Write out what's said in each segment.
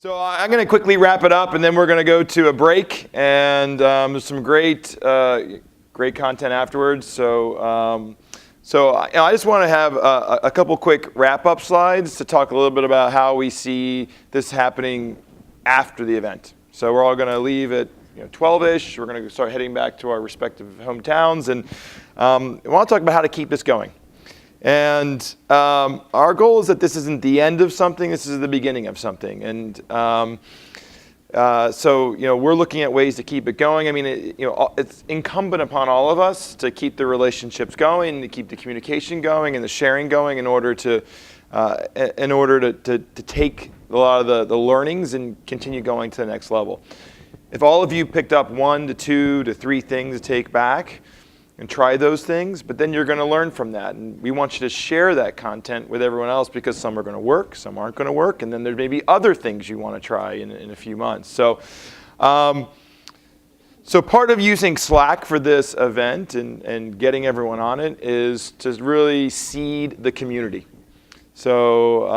So I'm going to quickly wrap it up, and then we're going to go to a break, and there's some great content afterwards. So I just want to have a couple quick wrap-up slides to talk a little bit about how we see this happening after the event. So we're all going to leave at 12-ish. We're going to start heading back to our respective hometowns, and I want to talk about how to keep this going. And our goal is that this isn't the end of something, this is the beginning of something. And so we're looking at ways to keep it going. I mean, it's incumbent upon all of us to keep the relationships going, to keep the communication going and the sharing going in order to take a lot of the learnings and continue going to the next level. If all of you picked up 1 to 2 to 3 things to take back, and try those things, but then you're going to learn from that. And we want you to share that content with everyone else because some are going to work, some aren't going to work, and then there may be other things you want to try in a few months. So part of using Slack for this event and getting everyone on it is to really seed the community. So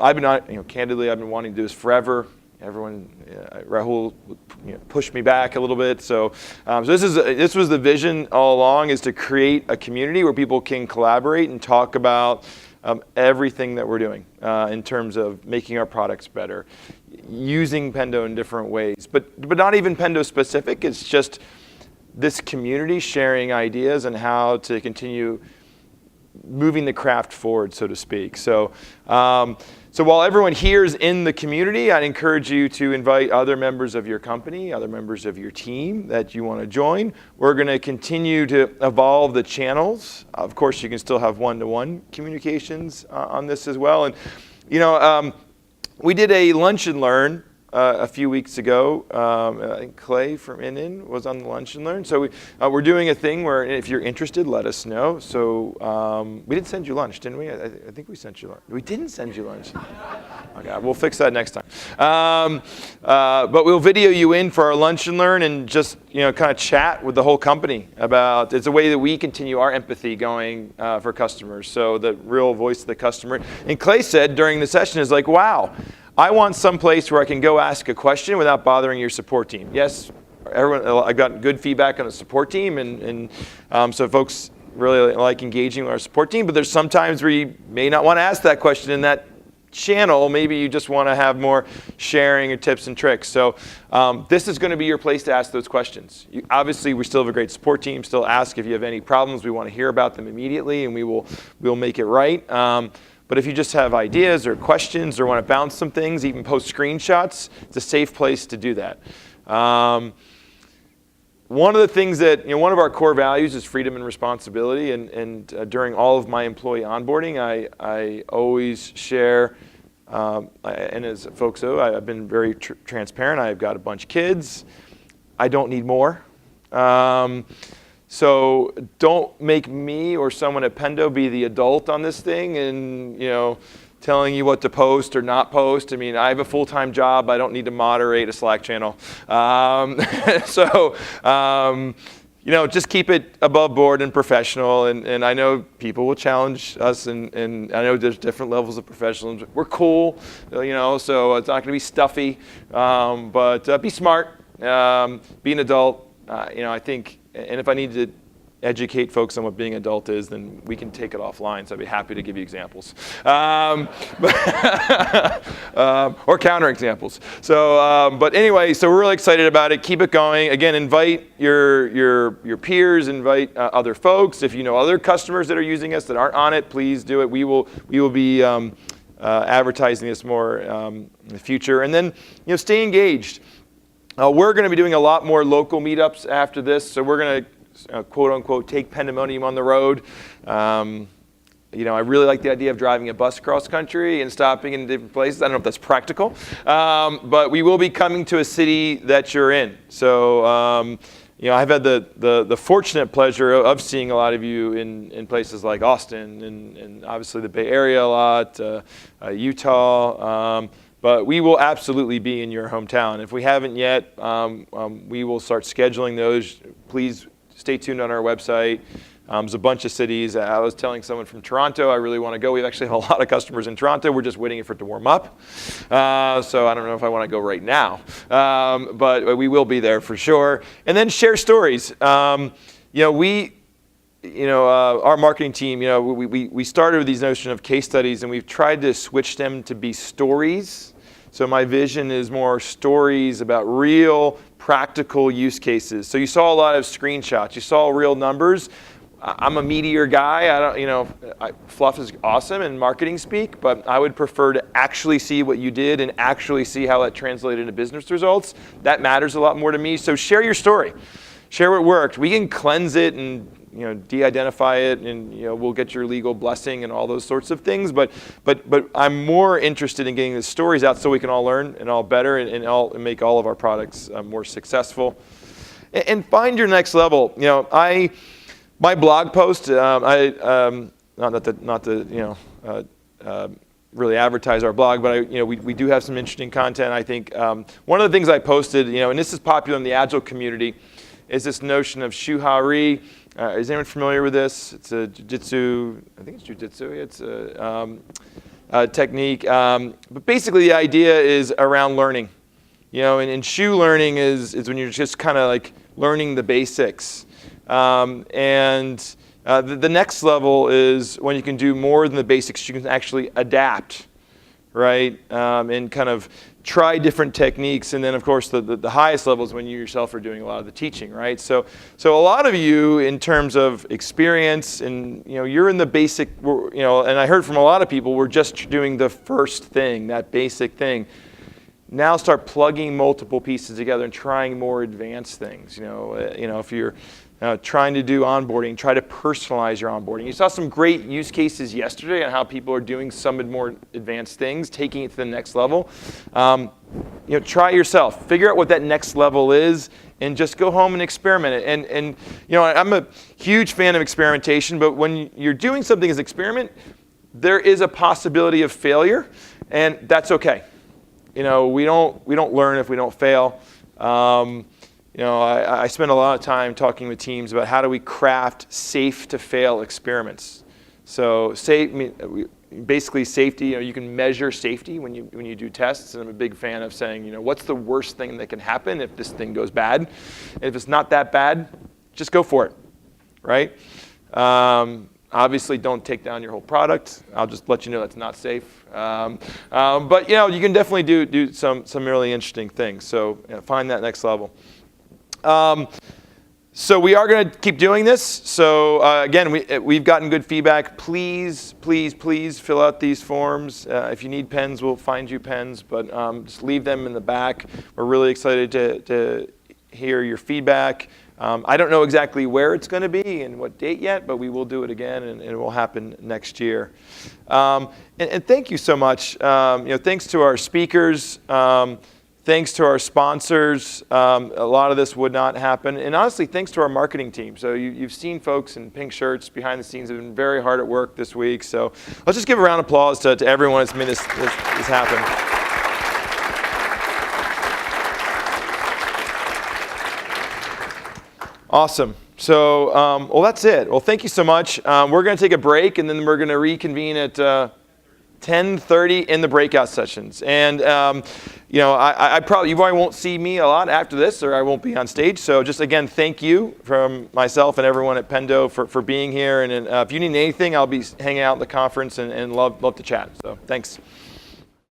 I've been, candidly, I've been wanting to do this forever. Everyone, Rahul pushed me back a little bit. So this was the vision all along, is to create a community where people can collaborate and talk about everything that we're doing in terms of making our products better, using Pendo in different ways, but not even Pendo specific. It's just this community sharing ideas and how to continue moving the craft forward, so to speak. So while everyone here is in the community, I'd encourage you to invite other members of your company, other members of your team that you want to join. We're going to continue to evolve the channels. Of course, you can still have one-to-one communications on this as well. And we did a lunch and learn a few weeks ago. I think Clay from INN was on the lunch and learn. So we're doing a thing where if you're interested, let us know. So we did send you lunch, didn't we? I think we sent you lunch. We didn't send you lunch. Okay, we'll fix that next time. But we'll video you in for our lunch and learn and just kind of chat with the whole company about. It's a way that we continue our empathy going for customers. So the real voice of the customer. And Clay said during the session is like, wow, I want some place where I can go ask a question without bothering your support team. Yes, I got good feedback on the support team, and so folks really like engaging with our support team, but there's some times where you may not want to ask that question in that channel. Maybe you just want to have more sharing or tips and tricks. So this is going to be your place to ask those questions. Obviously, we still have a great support team. Still ask if you have any problems. We want to hear about them immediately, and we'll make it right. But if you just have ideas or questions or want to bounce some things, even post screenshots, it's a safe place to do that. One of the things that, one of our core values is freedom and responsibility. And during all of my employee onboarding, I always share, and as folks know, I've been very transparent. I've got a bunch of kids. I don't need more. So don't make me or someone at Pendo be the adult on this thing and, telling you what to post or not post. I mean, I have a full-time job. I don't need to moderate a Slack channel. Just keep it above board and professional. And I know people will challenge us, and I know there's different levels of professionalism. We're cool, so it's not going to be stuffy. But be smart, be an adult. I think. And if I need to educate folks on what being an adult is, then we can take it offline. So I'd be happy to give you examples, or counter examples. So, but anyway, so we're really excited about it. Keep it going. Again, invite your peers, invite other folks. If you know other customers that are using us that aren't on it, please do it. We will be advertising this more in the future. And then stay engaged. We're going to be doing a lot more local meetups after this, so we're going to, quote unquote, take Pendomonium on the road. I really like the idea of driving a bus cross country and stopping in different places. I don't know if that's practical, but we will be coming to a city that you're in. So, I've had the fortunate pleasure of seeing a lot of you in places like Austin and obviously the Bay Area a lot, Utah. But we will absolutely be in your hometown. If we haven't yet, we will start scheduling those. Please stay tuned on our website. There's a bunch of cities. I was telling someone from Toronto, I really want to go. We actually have a lot of customers in Toronto. We're just waiting for it to warm up. So I don't know if I want to go right now. But we will be there for sure. And then share stories. Our marketing team, we started with these notion of case studies, and we've tried to switch them to be stories. So my vision is more stories about real, practical use cases. So you saw a lot of screenshots. You saw real numbers. I'm a meteor guy. Fluff is awesome in marketing speak, but I would prefer to actually see what you did and actually see how that translated into business results. That matters a lot more to me. So share your story. Share what worked. We can cleanse it and de-identify it, and we'll get your legal blessing and all those sorts of things. But I'm more interested in getting the stories out so we can all learn and all better and make all of our products more successful. And find your next level. My blog post. Not to really advertise our blog, but we do have some interesting content. I think one of the things I posted, and this is popular in the Agile community, is this notion of shuhari. Is anyone familiar with this? It's a jiu-jitsu, I think it's jiu-jitsu. It's a technique. But basically the idea is around learning. And shu learning is when you're just kind of like learning the basics. The next level is when you can do more than the basics. You can actually adapt, right? And kind of try different techniques. And then, of course, the highest level is when you yourself are doing a lot of the teaching, right? So a lot of you, in terms of experience, and you're in the basic, and I heard from a lot of people, we're just doing the first thing, that basic thing. Now start plugging multiple pieces together and trying more advanced things. If you're trying to do onboarding, try to personalize your onboarding. You saw some great use cases yesterday on how people are doing some more advanced things, taking it to the next level. Try it yourself. Figure out what that next level is, and just go home and experiment it. And I'm a huge fan of experimentation, but when you're doing something as an experiment, there is a possibility of failure, and that's okay. We don't learn if we don't fail. I spend a lot of time talking with teams about how do we craft safe-to-fail experiments. So basically safety, you can measure safety when you do tests, and I'm a big fan of saying, what's the worst thing that can happen if this thing goes bad? And if it's not that bad, just go for it, right? Obviously, don't take down your whole product. I'll just let you know that's not safe. But you can definitely do some really interesting things. So find that next level. So we are going to keep doing this. So again, we've gotten good feedback. Please, please, please fill out these forms. If you need pens, we'll find you pens. But just leave them in the back. We're really excited to hear your feedback. I don't know exactly where it's going to be and what date yet, but we will do it again, and it will happen next year. And thank you so much. Thanks to our speakers. Thanks to our sponsors. A lot of this would not happen. And honestly, thanks to our marketing team. So you've seen folks in pink shirts behind the scenes have been very hard at work this week. So let's just give a round of applause to everyone that's made this happen. Awesome. So, well, that's it. Well, thank you so much. We're going to take a break, and then we're going to reconvene at 10:30 in the breakout sessions. And, you probably won't see me a lot after this, or I won't be on stage. So just, again, thank you from myself and everyone at Pendo for being here. And if you need anything, I'll be hanging out at the conference and love to chat. So thanks.